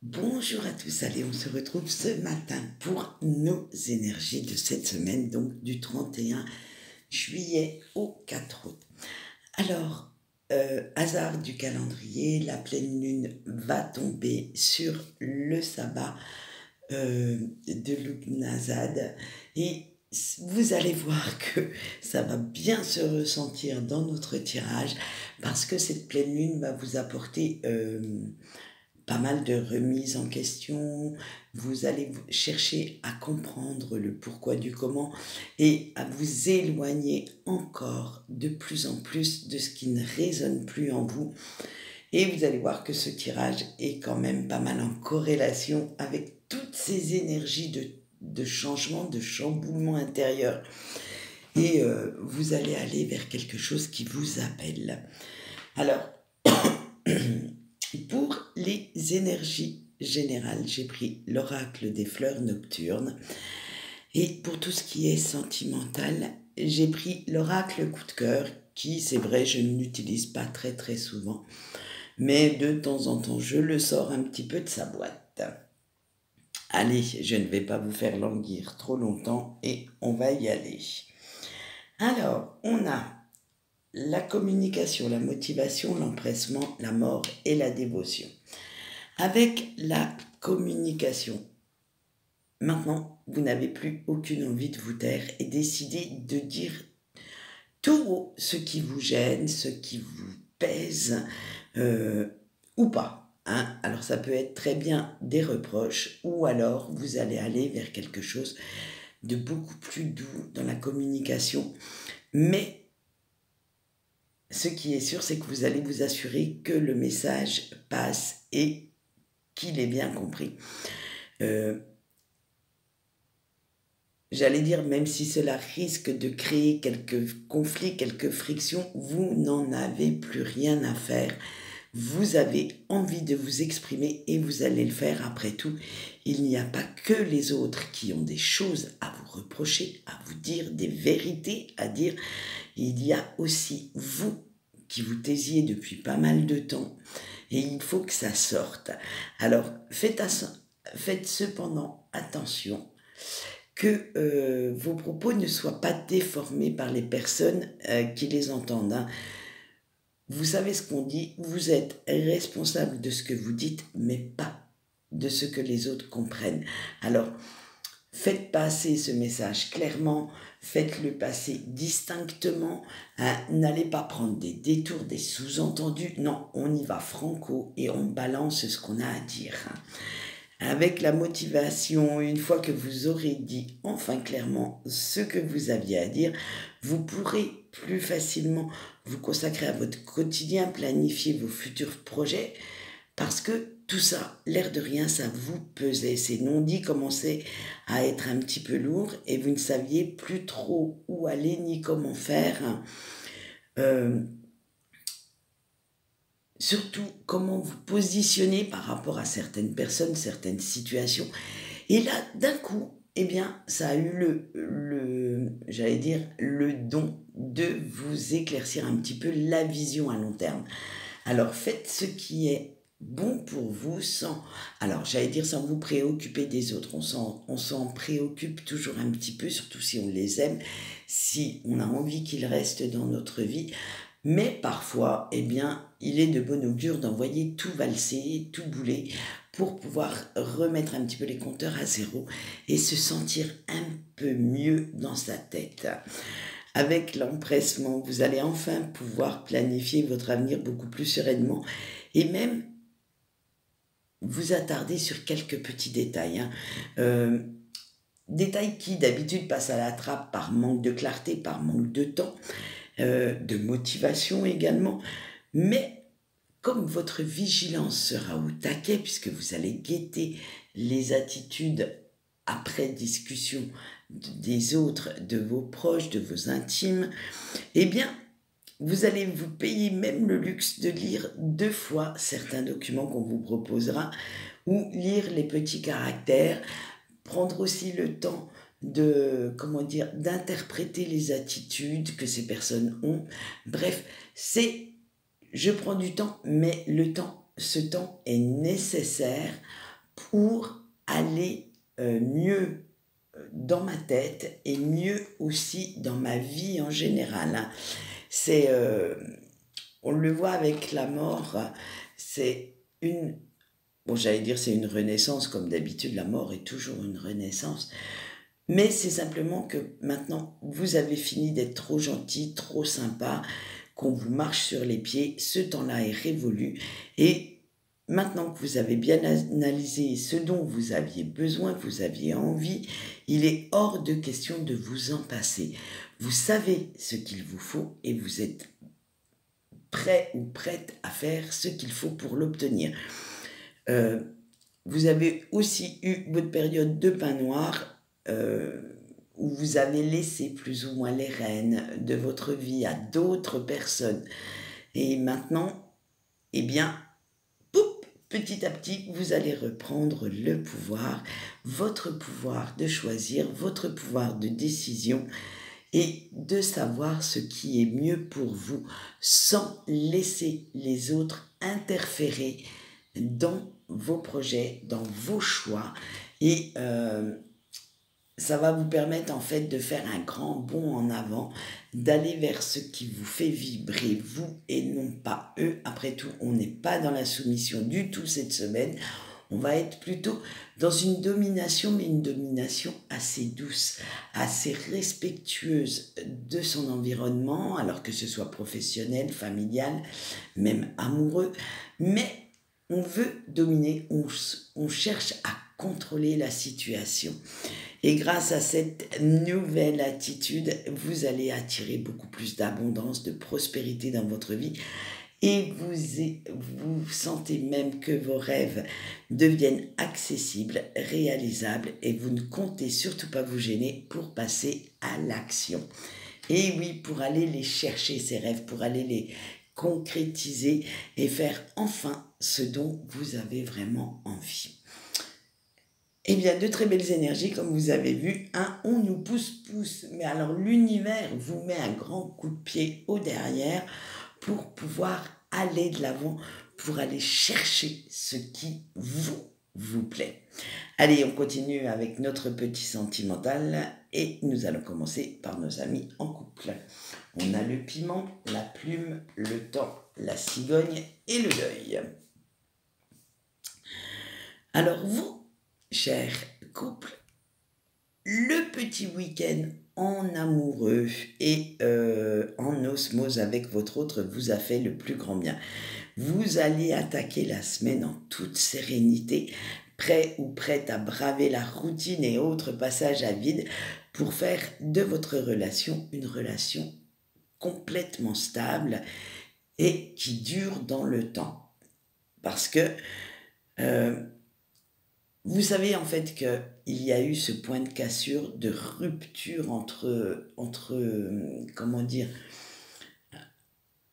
Bonjour à tous, allez, on se retrouve ce matin pour nos énergies de cette semaine, donc du 31 juillet au 4 août. Alors, hasard du calendrier, la pleine lune va tomber sur le sabbat de Lugnazad et vous allez voir que ça va bien se ressentir dans notre tirage parce que cette pleine lune va vous apporter pas mal de remises en question, vous allez chercher à comprendre le pourquoi du comment et à vous éloigner encore de plus en plus de ce qui ne résonne plus en vous. Et vous allez voir que ce tirage est quand même pas mal en corrélation avec toutes ces énergies de changement, de chamboulement intérieur. Et vous allez aller vers quelque chose qui vous appelle. Alors, pour les énergies générales, j'ai pris l'oracle des fleurs nocturnes. Et pour tout ce qui est sentimental, j'ai pris l'oracle coup de cœur, qui, c'est vrai, je ne l'utilise pas très très souvent. Mais de temps en temps, je le sors un petit peu de sa boîte. Allez, je ne vais pas vous faire languir trop longtemps et on va y aller. Alors, on a la communication, la motivation, l'empressement, la mort et la dévotion. Avec la communication, maintenant, vous n'avez plus aucune envie de vous taire et décidez de dire tout haut ce qui vous gêne, ce qui vous pèse ou pas. Hein. Alors ça peut être très bien des reproches ou alors vous allez aller vers quelque chose de beaucoup plus doux dans la communication. Mais ce qui est sûr, c'est que vous allez vous assurer que le message passe et qu'il est bien compris. J'allais dire, même si cela risque de créer quelques conflits, quelques frictions, vous n'en avez plus rien à faire. Vous avez envie de vous exprimer et vous allez le faire après tout. Il n'y a pas que les autres qui ont des choses à vous reprocher, à vous dire, des vérités à dire. Il y a aussi vous qui vous taisiez depuis pas mal de temps et il faut que ça sorte. Alors, faites cependant attention que vos propos ne soient pas déformés par les personnes qui les entendent. Hein. Vous savez ce qu'on dit, vous êtes responsable de ce que vous dites, mais pas de ce que les autres comprennent. Alors, faites passer ce message clairement, faites-le passer distinctement, hein. N'allez pas prendre des détours, des sous-entendus, non, on y va franco et on balance ce qu'on a à dire. Hein. Avec la motivation, une fois que vous aurez dit enfin clairement ce que vous aviez à dire, vous pourrez plus facilement vous consacrer à votre quotidien, planifier vos futurs projets, parce que tout ça, l'air de rien, ça vous pesait. Ces non-dits commençaient à être un petit peu lourds et vous ne saviez plus trop où aller ni comment faire. Surtout comment vous positionner par rapport à certaines personnes, certaines situations. Et là, d'un coup, eh bien, ça a eu j'allais dire, le don de vous éclaircir un petit peu la vision à long terme. Alors, faites ce qui est bon pour vous alors j'allais dire sans vous préoccuper des autres. On s'en préoccupe toujours un petit peu, surtout si on les aime, si on a envie qu'ils restent dans notre vie. Mais parfois, eh bien, il est de bon augure d'envoyer tout valser, tout bouler, pour pouvoir remettre un petit peu les compteurs à zéro et se sentir un peu mieux dans sa tête. Avec l'empressement, vous allez enfin pouvoir planifier votre avenir beaucoup plus sereinement et même vous attarder sur quelques petits détails. Hein. Détails qui d'habitude passent à la trappe par manque de clarté, par manque de temps, de motivation également. Mais comme votre vigilance sera au taquet, puisque vous allez guetter les attitudes après discussion des autres, de vos proches, de vos intimes, eh bien, vous allez vous payer même le luxe de lire 2 fois certains documents qu'on vous proposera, ou lire les petits caractères, prendre aussi le temps d'interpréter les attitudes que ces personnes ont. Bref, je prends du temps, mais ce temps est nécessaire pour aller mieux dans ma tête et mieux aussi dans ma vie en général, hein. C'est, on le voit avec la mort, c'est une, bon, j'allais dire c'est une renaissance, comme d'habitude, la mort est toujours une renaissance, mais c'est simplement que maintenant, vous avez fini d'être trop gentil, trop sympa, qu'on vous marche sur les pieds, ce temps-là est révolu, et maintenant que vous avez bien analysé ce dont vous aviez besoin, que vous aviez envie, il est hors de question de vous en passer. Vous savez ce qu'il vous faut et vous êtes prêt ou prête à faire ce qu'il faut pour l'obtenir. Vous avez aussi eu votre période de pain noir où vous avez laissé plus ou moins les rênes de votre vie à d'autres personnes. Et maintenant, eh bien, petit à petit, vous allez reprendre le pouvoir, votre pouvoir de choisir, votre pouvoir de décision et de savoir ce qui est mieux pour vous sans laisser les autres interférer dans vos projets, dans vos choix. Et ça va vous permettre en fait de faire un grand bond en avant, d'aller vers ce qui vous fait vibrer, vous et non pas eux. Après tout, on n'est pas dans la soumission du tout cette semaine. On va être plutôt dans une domination, mais une domination assez douce, assez respectueuse de son environnement, alors que ce soit professionnel, familial, même amoureux. Mais on veut dominer, on cherche à contrôler la situation. Et grâce à cette nouvelle attitude, vous allez attirer beaucoup plus d'abondance, de prospérité dans votre vie. Et vous sentez même que vos rêves deviennent accessibles, réalisables, et vous ne comptez surtout pas vous gêner pour passer à l'action. Et oui, pour aller les chercher, ces rêves, pour aller les concrétiser et faire enfin ce dont vous avez vraiment envie. Eh bien, de très belles énergies, comme vous avez vu, hein, on nous pousse, mais alors l'univers vous met un grand coup de pied au derrière pour pouvoir aller de l'avant, pour aller chercher ce qui vous plaît. Allez, on continue avec notre petit sentimental et nous allons commencer par nos amis en couple. On a le piment, la plume, le temps, la cigogne et le deuil. Alors vous, cher couple, le petit week-end en amoureux et en osmose avec votre autre vous a fait le plus grand bien. Vous allez attaquer la semaine en toute sérénité, prêt ou prête à braver la routine et autres passages à vide pour faire de votre relation une relation complètement stable et qui dure dans le temps. Parce que vous savez en fait qu'il y a eu ce point de cassure, de rupture entre comment dire,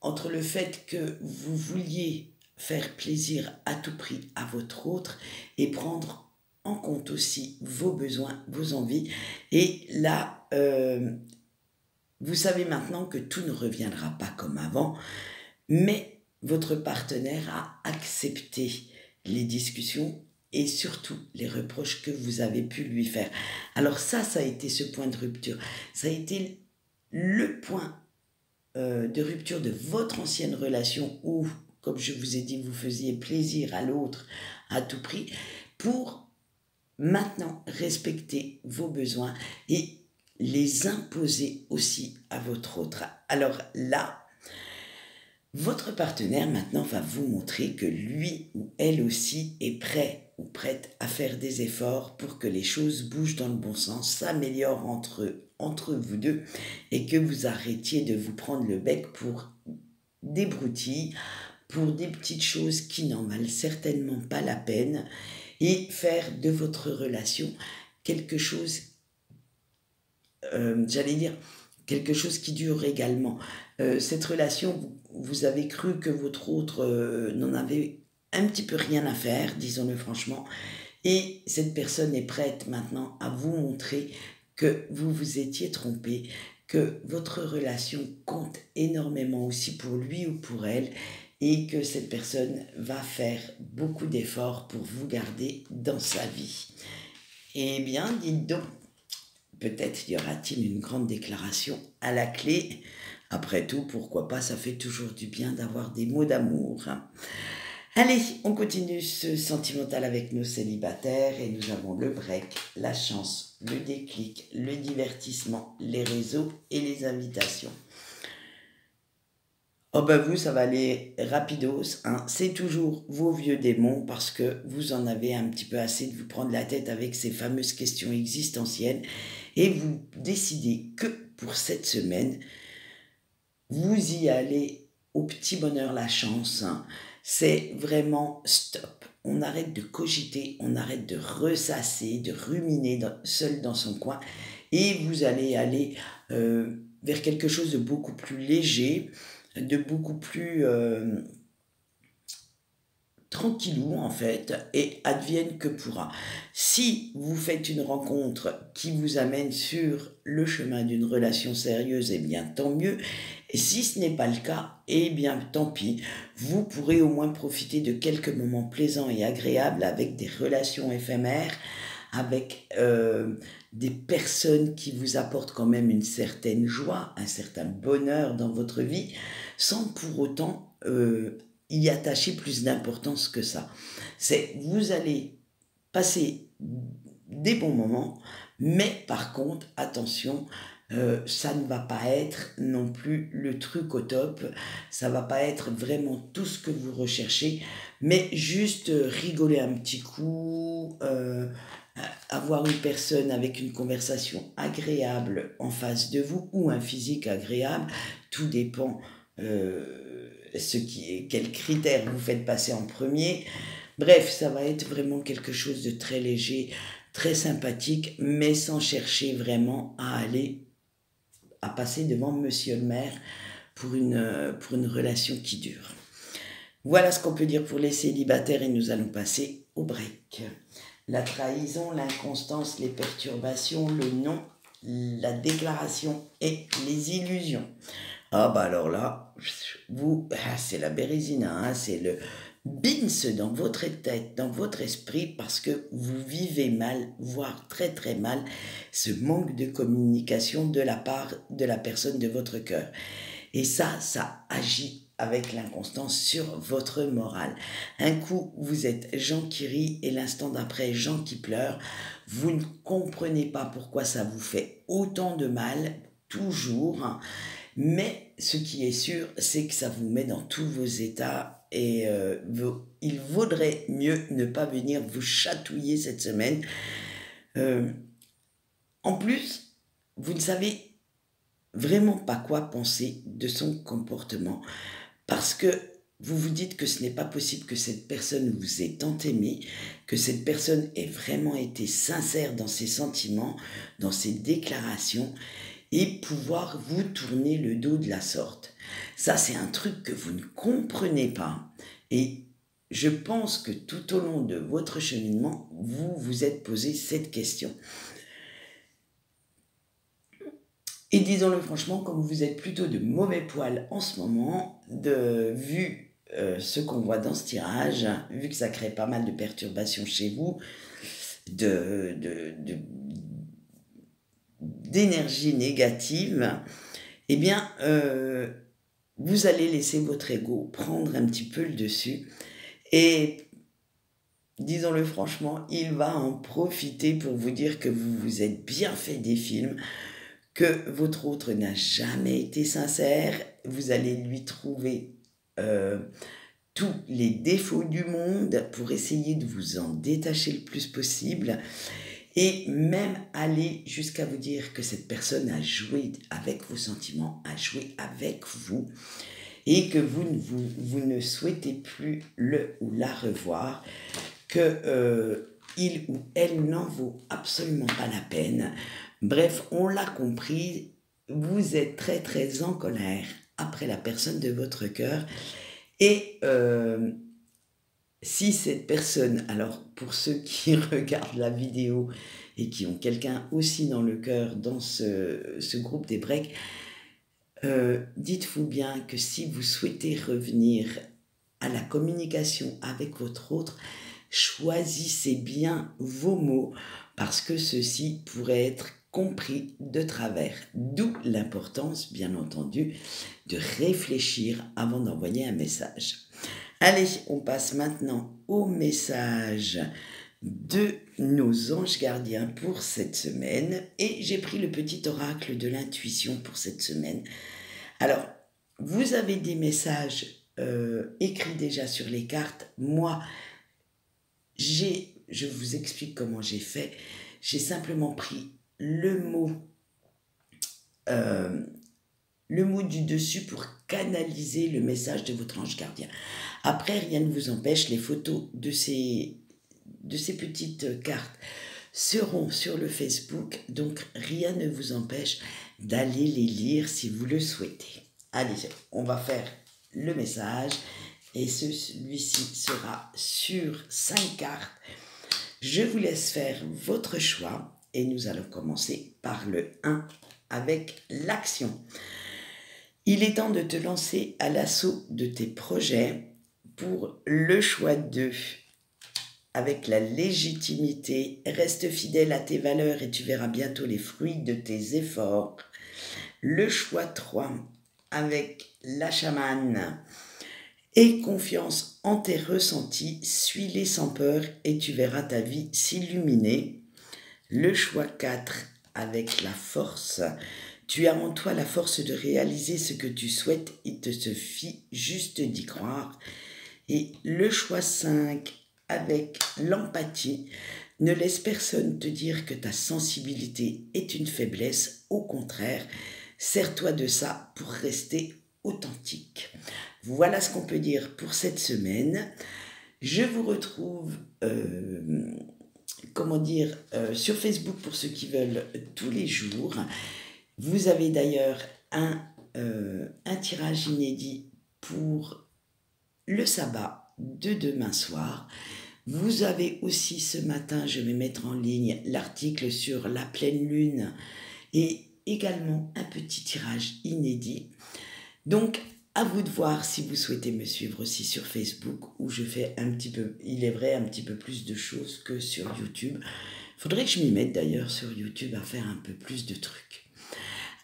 entre le fait que vous vouliez faire plaisir à tout prix à votre autre et prendre en compte aussi vos besoins, vos envies. Et là, vous savez maintenant que tout ne reviendra pas comme avant, mais votre partenaire a accepté les discussions et surtout les reproches que vous avez pu lui faire. Alors ça a été ce point de rupture. Ça a été le point de rupture de votre ancienne relation où, comme je vous ai dit, vous faisiez plaisir à l'autre à tout prix pour maintenant respecter vos besoins et les imposer aussi à votre autre. Alors là, votre partenaire maintenant va vous montrer que lui ou elle aussi est prêt ou prête à faire des efforts pour que les choses bougent dans le bon sens, s'améliorent entre vous deux et que vous arrêtiez de vous prendre le bec pour des broutilles, pour des petites choses qui n'en valent certainement pas la peine et faire de votre relation quelque chose, j'allais dire, quelque chose qui dure également. Cette relation, vous avez cru que votre autre n'en avait un petit peu rien à faire, disons-le franchement, et cette personne est prête maintenant à vous montrer que vous vous étiez trompé, que votre relation compte énormément aussi pour lui ou pour elle, et que cette personne va faire beaucoup d'efforts pour vous garder dans sa vie. Eh bien, dites donc, peut-être y aura-t-il une grande déclaration à la clé. Après tout, pourquoi pas, ça fait toujours du bien d'avoir des mots d'amour. Allez, on continue ce sentimental avec nos célibataires et nous avons le break, la chance, le déclic, le divertissement, les réseaux et les invitations. Oh ben vous, ça va aller rapidos, hein. C'est toujours vos vieux démons parce que vous en avez un petit peu assez de vous prendre la tête avec ces fameuses questions existentielles et vous décidez que pour cette semaine, vous y allez au petit bonheur la chance, hein. C'est vraiment stop. On arrête de cogiter, on arrête de ressasser, de ruminer seul dans son coin et vous allez aller vers quelque chose de beaucoup plus léger, de beaucoup plus tranquillou en fait, et advienne que pourra. Si vous faites une rencontre qui vous amène sur le chemin d'une relation sérieuse, eh bien tant mieux. Et si ce n'est pas le cas, eh bien tant pis. Vous pourrez au moins profiter de quelques moments plaisants et agréables avec des relations éphémères, avec des personnes qui vous apportent quand même une certaine joie, un certain bonheur dans votre vie, sans pour autant y attacher plus d'importance que ça. Vous allez passer des bons moments, mais par contre, attention, ça ne va pas être non plus le truc au top, ça va pas être vraiment tout ce que vous recherchez, mais juste rigoler un petit coup, avoir une personne avec une conversation agréable en face de vous ou un physique agréable, tout dépend quels critères vous faites passer en premier. Bref, ça va être vraiment quelque chose de très léger, très sympathique, mais sans chercher vraiment à passer devant monsieur le maire pour une relation qui dure. Voilà ce qu'on peut dire pour les célibataires et nous allons passer au break. La trahison, l'inconstance, les perturbations, le non, la déclaration et les illusions. Ah bah alors là, c'est la bérésina, hein, c'est le bins dans votre tête, dans votre esprit, parce que vous vivez mal, voire très très mal, ce manque de communication de la part de la personne de votre cœur. Et ça agit avec l'inconstance sur votre morale. Un coup, vous êtes Jean qui rit et l'instant d'après, Jean qui pleure. Vous ne comprenez pas pourquoi ça vous fait autant de mal, toujours, hein. Mais ce qui est sûr, c'est que ça vous met dans tous vos états et il vaudrait mieux ne pas venir vous chatouiller cette semaine. En plus, vous ne savez vraiment pas quoi penser de son comportement parce que vous vous dites que ce n'est pas possible que cette personne vous ait tant aimé, que cette personne ait vraiment été sincère dans ses sentiments, dans ses déclarations, et pouvoir vous tourner le dos de la sorte. Ça, c'est un truc que vous ne comprenez pas. Et je pense que tout au long de votre cheminement, vous vous êtes posé cette question. Et disons-le franchement, comme vous êtes plutôt de mauvais poil en ce moment, vu ce qu'on voit dans ce tirage, vu que ça crée pas mal de perturbations chez vous, d'énergie négative, eh bien, vous allez laisser votre ego prendre un petit peu le dessus et, disons-le franchement, il va en profiter pour vous dire que vous vous êtes bien fait des films, que votre autre n'a jamais été sincère, vous allez lui trouver tous les défauts du monde pour essayer de vous en détacher le plus possible et même aller jusqu'à vous dire que cette personne a joué avec vos sentiments, a joué avec vous et que vous ne souhaitez plus le ou la revoir, que il ou elle n'en vaut absolument pas la peine. Bref, on l'a compris, vous êtes très très en colère après la personne de votre cœur et si cette personne, alors pour ceux qui regardent la vidéo et qui ont quelqu'un aussi dans le cœur dans ce groupe des breaks, dites-vous bien que si vous souhaitez revenir à la communication avec votre autre, choisissez bien vos mots parce que ceci pourrait être compris de travers. D'où l'importance, bien entendu, de réfléchir avant d'envoyer un message. Allez, on passe maintenant au message de nos anges gardiens pour cette semaine. Et j'ai pris le petit oracle de l'intuition pour cette semaine. Alors, vous avez des messages écrits déjà sur les cartes. Moi, je vous explique comment j'ai fait. J'ai simplement pris le mot du dessus pour canaliser le message de votre ange gardien. Après, rien ne vous empêche, les photos de ces petites cartes seront sur le Facebook, donc rien ne vous empêche d'aller les lire si vous le souhaitez. Allez, on va faire le message et celui-ci sera sur 5 cartes. Je vous laisse faire votre choix et nous allons commencer par le 1 avec l'action. Il est temps de te lancer à l'assaut de tes projets. Pour le choix 2, avec la légitimité, reste fidèle à tes valeurs et tu verras bientôt les fruits de tes efforts. Le choix 3, avec la chamane, aie confiance en tes ressentis, suis-les sans peur et tu verras ta vie s'illuminer. Le choix 4, avec la force, tu as en toi la force de réaliser ce que tu souhaites, il te suffit juste d'y croire. Et le choix 5, avec l'empathie, ne laisse personne te dire que ta sensibilité est une faiblesse, au contraire, sers-toi de ça pour rester authentique. Voilà ce qu'on peut dire pour cette semaine. Je vous retrouve sur Facebook pour ceux qui veulent tous les jours. Vous avez d'ailleurs un tirage inédit pour le sabbat de demain soir. Vous avez aussi ce matin, je vais mettre en ligne l'article sur la pleine lune et également un petit tirage inédit. Donc, à vous de voir si vous souhaitez me suivre aussi sur Facebook où je fais un petit peu plus de choses que sur YouTube. Il faudrait que je m'y mette d'ailleurs sur YouTube à faire un peu plus de trucs.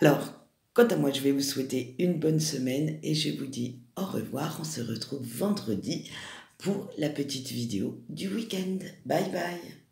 Alors, quant à moi, je vais vous souhaiter une bonne semaine et je vous dis au revoir. On se retrouve vendredi pour la petite vidéo du week-end. Bye bye.